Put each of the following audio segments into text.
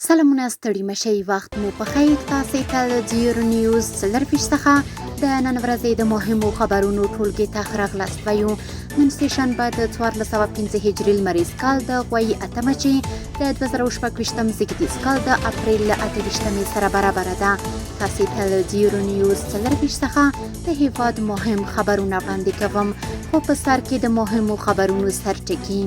سلامونه ستړي مشئ وخت مو په خیر تاسې ته د ډیر نیوز څلرویشت څخه د نن ورځې د مهمو خبرونو ټولګې ته ښه راغلاست وایو. نن سهشنبه د 1405 هجري لمریز کال د غویي 8 چې د 2026 زیږدیز کال د اپریل 28 سره برابره ده. تاسې ته د ډیر نیوز څلرویشت څخه د هیواد مهم خبرونه وړاندې کوم، خو په سر کې د مهمو خبرونو سرټکي.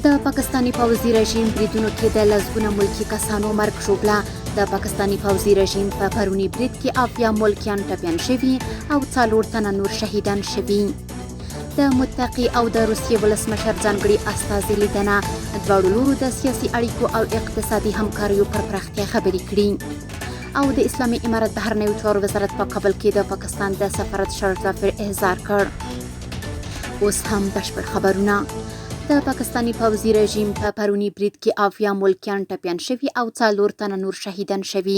د پاکستاني پوځي رژیم بریدونو کې د لسګونه ملکي کسانو مرګ ژوبله. د پاکستاني پوځي رژیم په پروني برید کې 80 ملکیان ټپیان شوي او 4 تنه نور شهیدان شوي. د متقي او د روسیې ولسمشر ځانګړي استازي لیدنه دواړو لورو د سیاسي اړیکو او اقتصادي همکاریو پر پراختیا خبرې کړي. او د اسلامي امارت بهرنیو چارو وزارت په کابل کې د پاکستان د سفارت شرطافر احضار کړ. اوس هم بشپړ خبرونه. د پاکستاني پوځي رژیم په پروني برید کې 80 ملکیان ټپیان شوي او 4 تنه نور شهیدان شوي.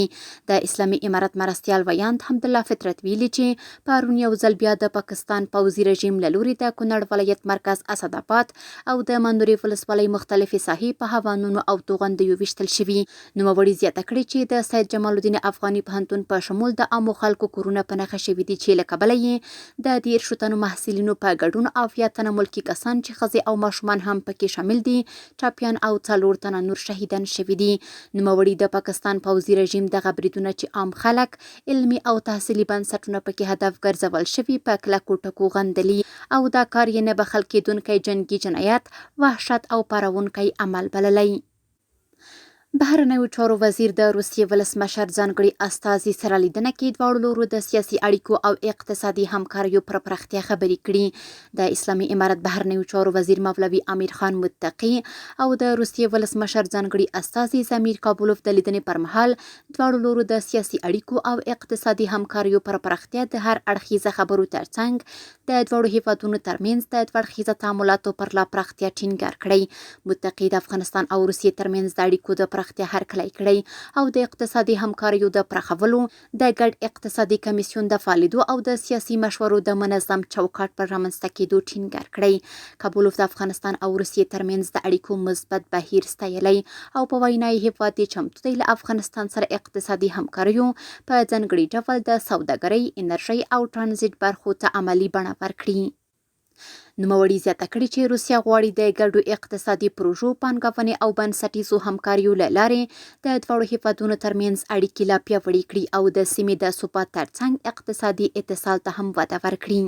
د اسلامي امارت مرستیال ویاند حمدالله فطرت ویلي چې پرون یو ځل بیا د پاکستان پوځي رژیم له لوري د کونړ ولایت مرکز اسداباد او د منورې ولسوالۍ مختلفې ساحې په هوانونو او توغندیو ویشتل شوي. نوموړي زیاته کړې چې د سید جمال الدین افغاني پوهنتون په شمول د عامو خلکو کورونه په نښه شوي دي، چې له کبله یې د 13 تنو محصلینو په ګډون 80 تنه ملکي کسان چې ښځې او ماشومان هم پکې شامل دي ټپیان او 4 تنه نور شهیدان شوي دي. نوموړي د پاکستان پوځي رژیم دغه بریدونه چې عام خلک، علمي او تحصیلي بنسټونه پکې هدف ګرځول شوي په کلکو ټکو غندلي او دا کار یې نه بخښل کېدونکی جنګي جنایت، وحشت او پارونکی عمل بللی. بهرنیو چارو وزیر د روسیې ولسمشر ځانګړي استازي سره لیدنه کې دواړو لورو د سیاسي اړیکو او اقتصادي همکاریو پر پراختیا خبرې کړي. د اسلامي امارت بهرنیو چارو وزیر مولوي امیر خان متقي او د روسیې ولسمشر ځانګړي استازي زمیر کابولوف د لیدنې پر مهال دواړو لورو د سیاسي اړیکو او اقتصادي همکاریو پر پراختیا د هر اړخیزه خبرو ترڅنګ د دواړو هیوادونو ترمنځ د دوه اړخیزه تعاملاتو پر لا پراختیا ټینګار کړی. متقي د افغانستان او روسیې ترمنځ د اړیکو د پراختیا هرکلی کړی او د اقتصادي همکاریو د پراخولو، د ګډ اقتصادي کمیسیون د فالو او د سیاسي مشورو د منظم چوکاټ پر رامنځته کېدو ټینګار کړی. کابولوف د افغانستان او روسیې ترمنځ د اړیکو مثبت بهیر ستایلی او په وینا یې هیواد یې چمتو دی له افغانستان سره اقتصادي همکاریو په ځانګړي ډول د سوداګرۍ، انرژۍ او ټرانزیټ برخو ته عملي بڼه ورکړي. نوموړي زیاته کړې چې روسیه غواړي د ګډو اقتصادي پروژو، پانګونې او بنسټیزو همکاریو له لارې د دواړو هیوادونو ترمنځ اړیکې لا پیاوړې کړي او د سیمې د ثبات ترڅنګ اقتصادي اتصال ته هم وده ورکړي.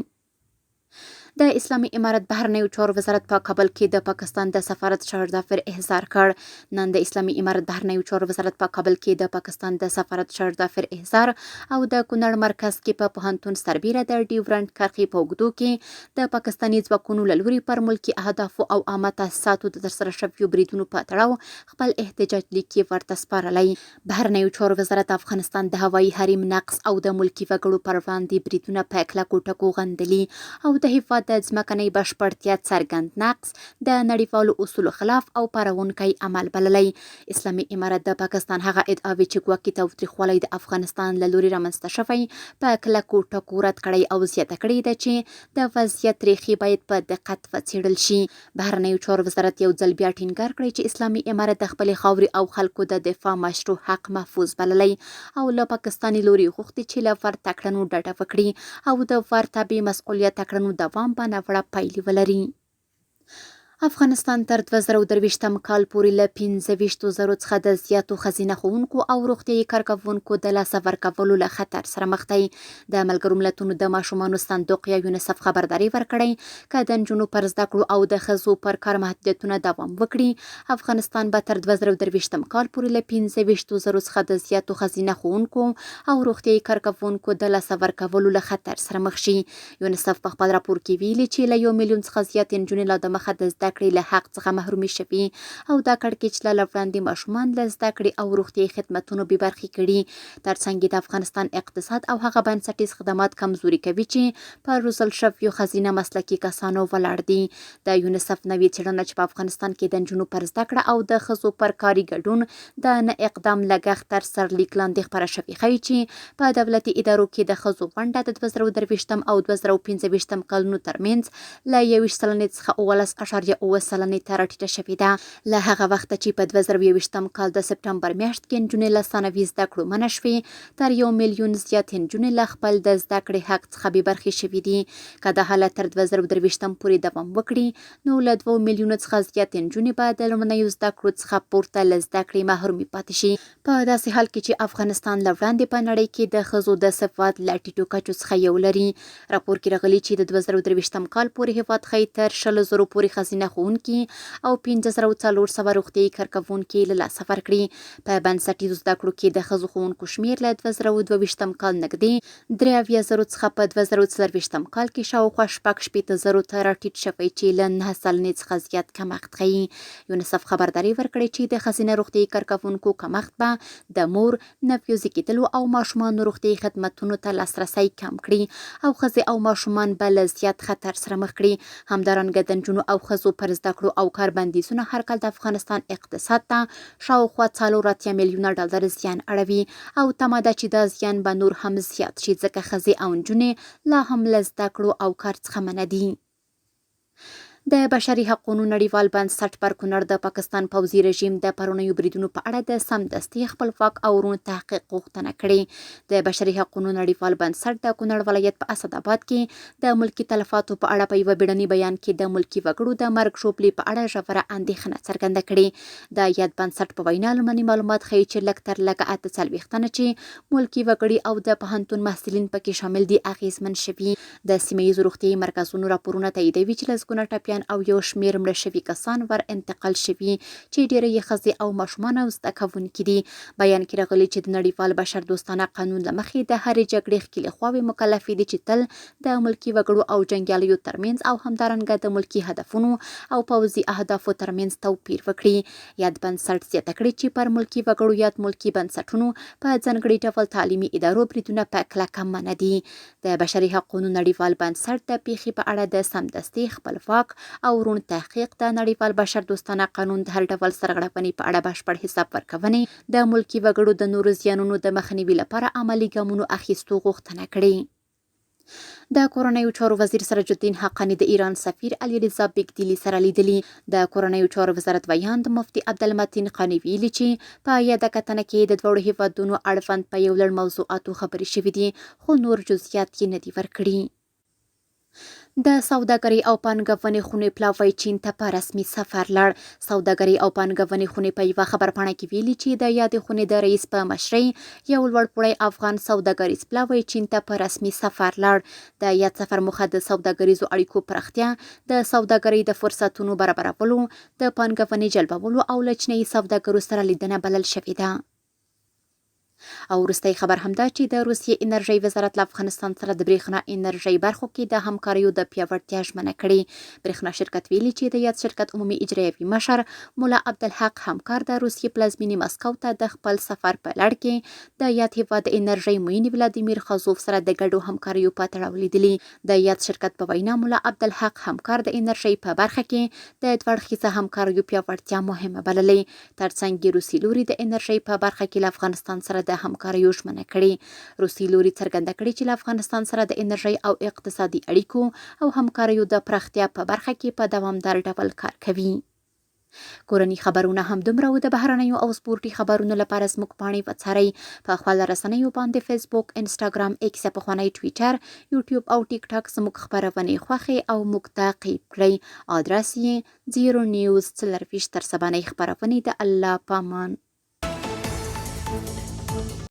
د اسلامي امارت بهرنیو چارو وزارت په کابل کې د پاکستان د سفارت شرطافر احضار کړ. نن د اسلامي امارت بهرنیو چارو وزارت په کابل کې د پاکستان د سفارت شرطافر احضار او د کونړ مرکز کې په پوهنتون سربیره د ډیورنډ کرښې په اوږدو کې د پاکستاني ځواکونو له لوري پر ملکي اهدافو او عامه تاسیساتو د ترسره شویو بریدونو په تړاو خپل احتجاج لیک یې ورته سپارلی. بهرنیو چارو وزارت افغانستان د هوایي حریم نقض او د ملکي وګړو پر وړاندې بریدونه په کلکو ټکو غندلي او د هیواد د ځمکنۍ بشپړتیا څرګند نقض، د نړیوالو اصولو خلاف او پارونکی عمل بللی. اسلامي امارت د پاکستان هغه ادعاوې چې ګواکې تاوتریخوالی د افغانستان له لوري رامنځته شوی په کلکو ټکو رد کړی او زیاته کړې ده چې د وضعیت ریښې باید په دقت وڅېړل شي. بهرنیو چارو وزارت یو ځل بیا ټینګار کړی چې اسلامي امارت د خپلې خاورې او خلکو د دفاع مشروع حق محفوظ بللی او له پاکستاني لوري غوښتي چې له ورته کړنو ډډه وکړي او د ورته بې مسؤلیته کړنو دوام به ناوړه پایلې ولري. افغانستان تر 2023 کال پورې له 25,000 څخه د زیاتو ښځینه ښوونکو او روغتیايي کارکوونکو د لاسه ورکولو له خطر سره مخ دی. د ملګرو ملتونو د ماشومانو صندوق یا یونیسف خبرداری ورکړی که د نجونو پر زده کړو او د ښځو پر کار محدودیتونه دوام وکړي، افغانستان به تر 2023 کال پورې له 25,000 څخه د زیاتو ښځینه ښوونکو او روغتیايي کارکوونکو د لاسه ورکولو له خطر سره مخ شي. یونیسف په خپل راپور کې ویلي چې له 1 میلیون څخه زیات نجونې لا د مخه د زده کړې له حق څخه محرومي شوي او دا کړکېچ له وړاندې ماشومان له زده کړې او روغتیايي خدمتونو بې برخې کړي. ترڅنګ د افغانستان اقتصاد او هغه بنسټیز خدمات کمزوري کوي چې په روزل شویو ښځینه مسلکي کسانو ولاړ دي. د یونیسف نوې څېړنه چې په افغانستان کې د نجونو پر زده کړه او د ښځو پر کاري ګډون د نه اقدام لګښت تر سرلیک لاندې خپره شوې ښیي چې په دولتي ادارو کې د ښځو ونډه د 2023 او 2025 کلونو ترمنځ له 21 سلنې څخه 11.8 9.7% ته راټیټه شوې ده. له هغه وخته چې په 2022م کال د سپټمبر میاشت کې نجونې له ثانوي زده کړو منع شوې، تر 1 میلیون زیات نجونې له خپل د زده کړې حق څخه بې برخې شوې دي. که دا حالت تر 2023م پورې دوام وکړي نو له 2 میلیونو څخه زیات نجونې به د لومړنیو زده کړو څخه پورته له زده کړې محرومې پاتې شي. په داسې حال کې چې افغانستان له وړاندې په نړۍ کې د ښځو د سواد له ټیټو کچو څخه یو لري. راپور کې راغلي چې د 2023م کال پورې هیواد ښایي تر 100,000 پورې ښځینه ښوونکي او 15,400 روغتیایي کارکوونکي له لاسه ورکړي. په بنسټیزو زده کړو کې د ښځو ښوونکو شمېر له 2022م کال نږدې 83,000 څخه په 2024م کال کې شاوخوا 60,000 ته راټیټ شوی چې له 9 سلنې څخه زیات کمښت ښیي. یونیسف خبرداری ورکړې چې د ښځینه روغتیایي کارکوونکو کمښت به د مور، نفیوزي کېدلو او ماشومانو روغتیایي خدمتونو ته لاسرسی کم کړي او ښځې او ماشومان به له زیات خطر سره مخ کړي. همدارنګه د نجونو او ښځو پر زده کړو او کار بندیزونه هر کال د افغانستان اقتصاد ته شاوخوا 4 میلیونه ډالر زیان اړوي او تمه ده چې دا زیان به نور هم زیات شي ځکه ښځې او نجونې لا هم له زده کړو او کار څخه منع دي. د بشري حقوقو نړیوال بنسټ پر کونړ د پاکستان پوځي رژیم د پرونیو بریدونو په اړه د سمدستي خپلواک او روڼ تحقیق غوښتنه کړې. د بشري حقوقو نړیوال بنسټ د کونړ ولایت په اسداباد کې د ملکي تلفاتو په اړه په یوه بیړني بیان کې د ملکي وګړو د مرګ ژوبلې په اړه ژوره اندېښنه څرګنده کړې. د یاد بنسټ په وینا لومړني معلومات ښیي چې لږ تر لږه 48 تنه چې ملکي وګړي او د پوهنتون محصلین پکې شامل دي اغېزمن شوي. د سیمه ییزو روغتیایي مرکزونو راپورونه تاییدوي چې لسګونه ټپیان او یو شمېر مړه شوي کسان ور انتقال شوي چې ډېری یې ښځې او ماشومان او زده کوونکي دي. بیان کې راغلي چې د نړیوال بشر دوستانه قانون له مخې د هرې جګړې ښکېلې خواوې مکلفې دي چې تل د ملکي وګړو او جنګیالیو ترمنځ او همدارنګه د ملکي هدفونو او پوځي اهدافو ترمنځ توپیر وکړي. یاد بنسټ زیاته کړې چې پر ملکي وګړو یا ملکي بنسټونو په ځانګړي ډول تعلیمي ادارو بریدونه په کلکه منع دي. د بشري حقوقو نړیوال بنسټ د پیښې په اړه د سمدستي خپلواک او روڼ تحقیق د نړیوال بشر دوستانه قانون د هر ډول سرغړونې په اړه بشپړ حساب ورکونې د ملکي وګړو د نورو زیانونو د مخنیوي لپاره عملي ګامونو اخیستو غوښتنه کړې. د کورنیو چارو وزیر سراج الدین حقانی د ایران سفیر علیرضا بیګدیلي سره لیدلي. د کورنیو چارو وزارت ویاند مفتي عبدالمتین قانی ویلي چې په یاده کتنه کې د دواړو هیوادونو اړوند په یو لړ موضوعاتو خبرې شوې دي خو نور جزئیات یې نه دي ورکړي. د سوداګرۍ او پانګونې خونې پلاوی چین ته په رسمي سفر لاړ. سوداګرۍ او پانګونې خونې په یوه خبرپاڼه کې ویلي چې د یادې خونې د رئیس په مشرۍ یو لوړپوړی افغان سوداګریز پلاوی چین ته په رسمي سفر لاړ. د یاد سفر موخه د سوداګریزو اړیکو پراختیا، د سوداګرۍ د فرصتونو برابرولو، د پانګونې جلبولو او له چینایي سوداګرو سره لیدنه بلل شوې ده. او وروستی خبر همدا چې د روسیې انرژۍ وزارت له افغانستان سره د برېښنا انرژۍ برخو کې د همکاریو د پیاوړتیا ژمنه کړې. برېښنا شرکت ویلي چې د یاد شرکت عمومي اجرایوي مشر مولا عبدالحق همکار د روسیې پلازمینې مسکو ته د خپل سفر په لړ کې د یاد هیواد انرژۍ معین ولادیمیر خازوف سره د ګډو همکاریو په تړاو لیدلي. د یاد شرکت په وینا مولا عبدالحق همکار د انرژۍ په برخه کې د دوړخیزه همکاریو پیاوړتیا مهمه بللې. ترڅنګ روسي لوري د انرژۍ په برخه کې له افغانستان سره د همکاریو ژمنه کړې. روسي لوري څرګنده کړې چې له افغانستان سره د انرژۍ او اقتصادي اړیکو او همکاریو د پراختیا په برخه کې په دوامدار ډول کار کوي. کورني خبرونه هم دومره و. د بهرنیو او سپورتي خبرونو لپاره زموږ پاڼې وڅارئ. په خپل رسنیو باندې فیسبوک، انسټاګرام، ایکس پخوانی ټویټر، یوټیوب او ټیک ټاک زموږ خبرونې خوښې او موږ تعقیب کړئ. ادرس یې 0 نیوز 24 تر سبانۍ خبرونې د الله پامان.